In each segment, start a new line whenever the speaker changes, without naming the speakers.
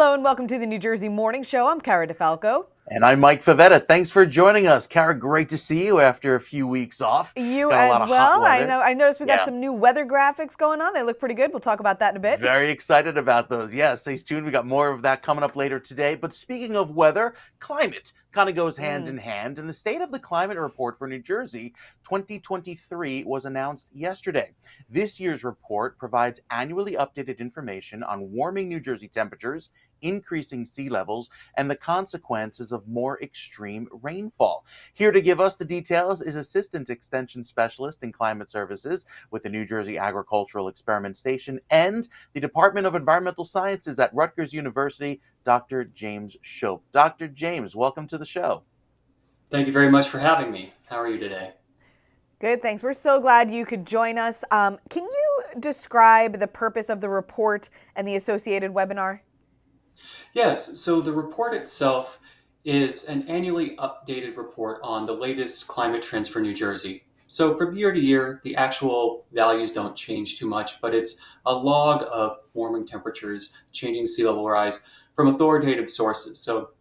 Hello and welcome to the New Jersey Morning Show. I'm Cara DeFalco.
And I'm Mike Favetta. Thanks for joining us. Cara, great to see you after a few weeks off.
You
Got a
as
lot of hot
well.
weather.
I noticed we got
Yeah.
some new weather graphics going on. They look pretty good. We'll talk about that in a bit.
Very excited about those. Yeah, stay tuned. We got more of that coming up later today. But speaking of weather, climate kind of goes hand in hand. And the State of the Climate Report for New Jersey 2023 was announced yesterday. This year's report provides annually updated information on warming New Jersey temperatures, increasing sea levels, and the consequences of more extreme rainfall. Here to give us the details is Assistant Extension Specialist in Climate Services with the New Jersey Agricultural Experiment Station and the Department of Environmental Sciences at Rutgers University, Dr. James Shope. Dr. James, welcome to the show.
Thank you very much for having me. How are you today?
Good, thanks. We're so glad you could join us. Can you describe the purpose of the report and the associated webinar?
Yes, so the report itself is an annually updated report on the latest climate trends for New Jersey. So from year to year, the actual values don't change too much, but it's a log of warming temperatures, changing sea level rise from authoritative sources. So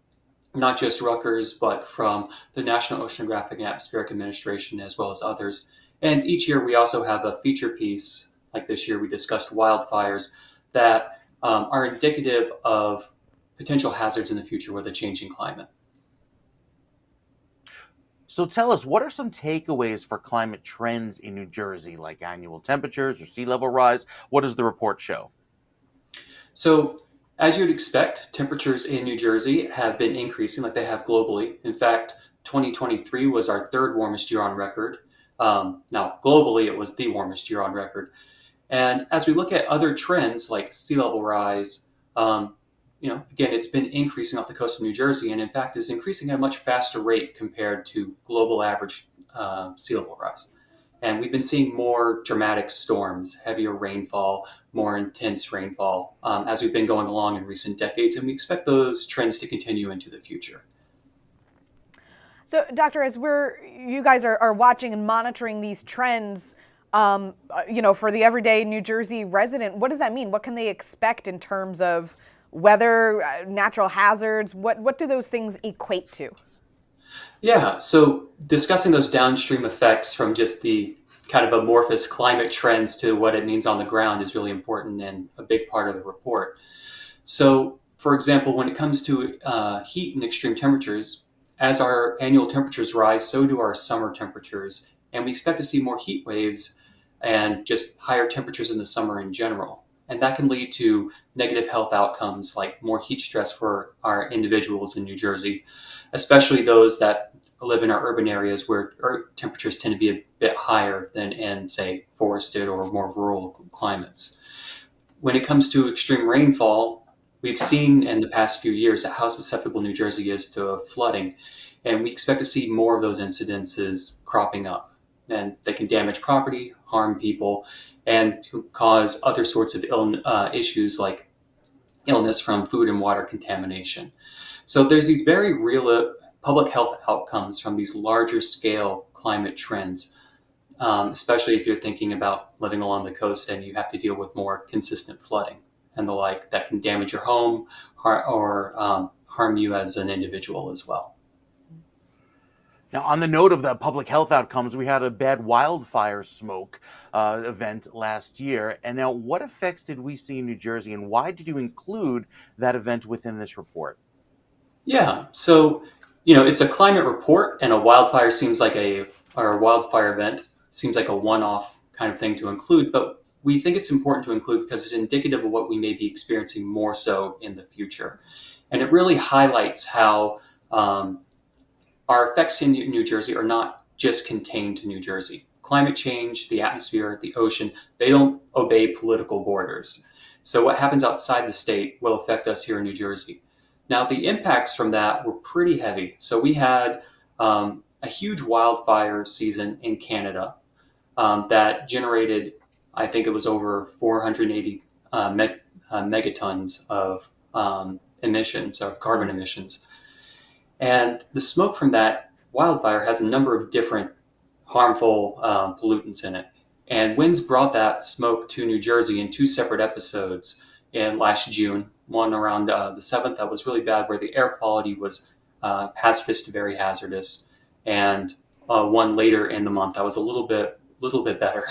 not just Rutgers, but from the National Oceanographic and Atmospheric Administration, as well as others. And each year we also have a feature piece, like this year we discussed wildfires, that are indicative of potential hazards in the future with a changing climate.
So tell us, what are some takeaways for climate trends in New Jersey, like annual temperatures or sea level rise? What does the report show?
So, as you'd expect, temperatures in New Jersey have been increasing like they have globally. In fact, 2023 was our third warmest year on record. Now, globally, it was the warmest year on record. And as we look at other trends like sea level rise, again, it's been increasing off the coast of New Jersey, and in fact is increasing at a much faster rate compared to global average sea level rise. And we've been seeing more dramatic storms, heavier rainfall, more intense rainfall as we've been going along in recent decades, and we expect those trends to continue into the future.
So, Doctor, as you guys are watching and monitoring these trends, for the everyday New Jersey resident, what does that mean? What can they expect in terms of weather, natural hazards? What do those things equate to?
Yeah, so discussing those downstream effects from just the kind of amorphous climate trends to what it means on the ground is really important and a big part of the report. So, for example, when it comes to heat and extreme temperatures, as our annual temperatures rise, so do our summer temperatures, and we expect to see more heat waves and just higher temperatures in the summer in general. And that can lead to negative health outcomes like more heat stress for our individuals in New Jersey, especially those that live in our urban areas where our temperatures tend to be a bit higher than in, say, forested or more rural climates. When it comes to extreme rainfall, we've seen in the past few years how susceptible New Jersey is to flooding, and we expect to see more of those incidences cropping up. And they can damage property, harm people, and cause other sorts of issues like illness from food and water contamination. So there's these very real public health outcomes from these larger scale climate trends, especially if you're thinking about living along the coast and you have to deal with more consistent flooding and the like that can damage your home or harm you as an individual as well.
Now, on the note of the public health outcomes, we had a bad wildfire smoke event last year. And now, what effects did we see in New Jersey, and why did you include that event within this report?
Yeah, so it's a climate report, and a wildfire or a wildfire event seems like a one-off kind of thing to include, but we think it's important to include because it's indicative of what we may be experiencing more so in the future. And it really highlights how our effects in New Jersey are not just contained to New Jersey. Climate change, the atmosphere, the ocean, they don't obey political borders. So what happens outside the state will affect us here in New Jersey. Now, the impacts from that were pretty heavy. So we had a huge wildfire season in Canada that generated, I think it was over 480 megatons of emissions, of carbon emissions. And the smoke from that wildfire has a number of different harmful pollutants in it. And winds brought that smoke to New Jersey in two separate episodes in last June one around the 7th that was really bad, where the air quality was hazardous to very hazardous, and one later in the month that was a little bit better.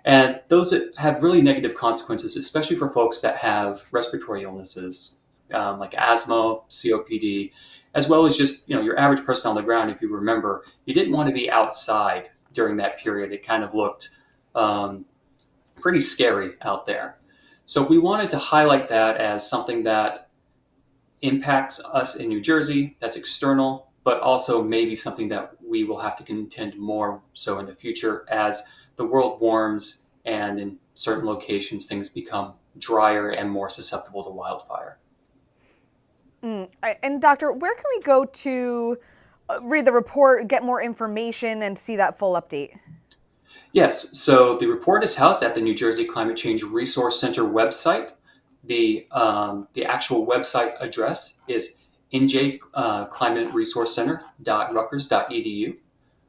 And those that have really negative consequences, especially for folks that have respiratory illnesses like asthma, COPD, as well as just your average person on the ground. If you remember, you didn't want to be outside during that period. It kind of looked pretty scary out there. So we wanted to highlight that as something that impacts us in New Jersey, that's external, but also maybe something that we will have to contend more so in the future as the world warms and in certain locations things become drier and more susceptible to wildfire.
And Doctor, where can we go to read the report, get more information, and see that full update?
Yes, so the report is housed at the New Jersey Climate Change Resource Center website. The actual website address is njclimateresourcecenter.rutgers.edu.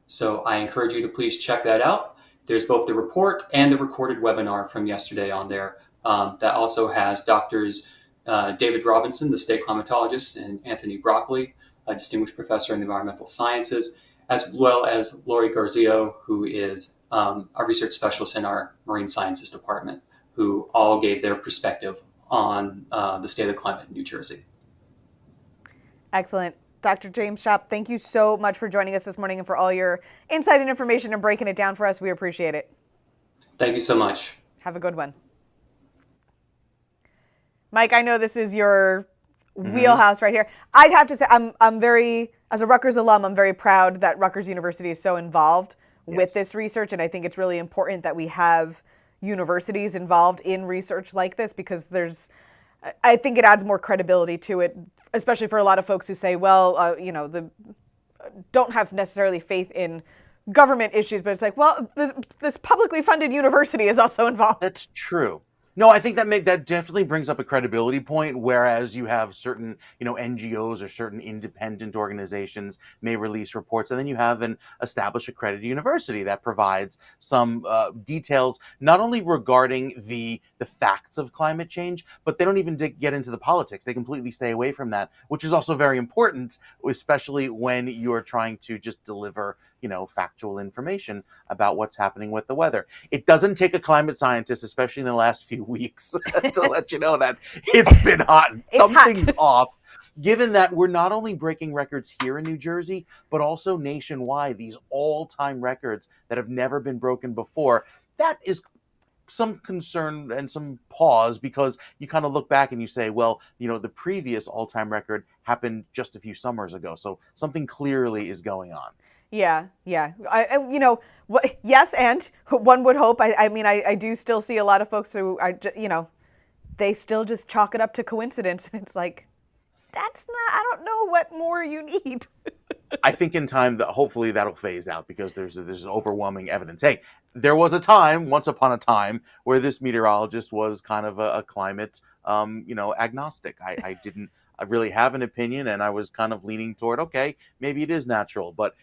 So I encourage you to please check that out. There's both the report and the recorded webinar from yesterday on there. That also has Doctors David Robinson, the state climatologist, and Anthony Broccoli, a distinguished professor in the environmental sciences, as well as Lori Garzio, who is a research specialist in our marine sciences department, who all gave their perspective on the state of the climate in New Jersey.
Excellent. Dr. James Schaap, thank you so much for joining us this morning and for all your insight and information and breaking it down for us. We appreciate it.
Thank you so much.
Have a good one. Mike, I know this is your wheelhouse right here. I'd have to say, I'm very, as a Rutgers alum, I'm very proud that Rutgers University is so involved with this research. And I think it's really important that we have universities involved in research like this, because I think it adds more credibility to it, especially for a lot of folks who say, well, don't have necessarily faith in government issues, but it's like, well, this publicly funded university is also involved.
That's true. No, I think that definitely brings up a credibility point, whereas you have certain, NGOs or certain independent organizations may release reports, and then you have an established accredited university that provides some details, not only regarding the facts of climate change, but they don't even get into the politics. They completely stay away from that, which is also very important, especially when you're trying to just deliver factual information about what's happening with the weather. It doesn't take a climate scientist, especially in the last few weeks, to let you know that it's been hot and something's off, given that we're not only breaking records here in New Jersey, but also nationwide, these all-time records that have never been broken before. That is some concern and some pause, because you kind of look back and you say, well, the previous all-time record happened just a few summers ago. So something clearly is going on.
Yeah. Yes, and one would hope. I do still see a lot of folks who are, they still just chalk it up to coincidence, and it's like, that's not. I don't know what more you need.
I think in time that hopefully that'll phase out, because there's overwhelming evidence. Hey, there was a time, once upon a time, where this meteorologist was kind of a climate, agnostic. I didn't really have an opinion, and I was kind of leaning toward, okay, maybe it is natural, but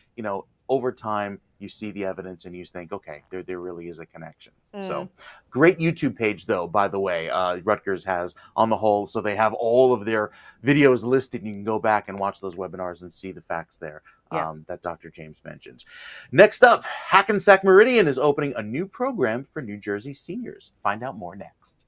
over time you see the evidence and you think, okay, there really is a connection. So great YouTube page, though, by the way, Rutgers has on the whole. So they have all of their videos listed. You can go back and watch those webinars and see the facts there that Dr. James mentioned. Next up, Hackensack Meridian is opening a new program for New Jersey seniors. Find out more next.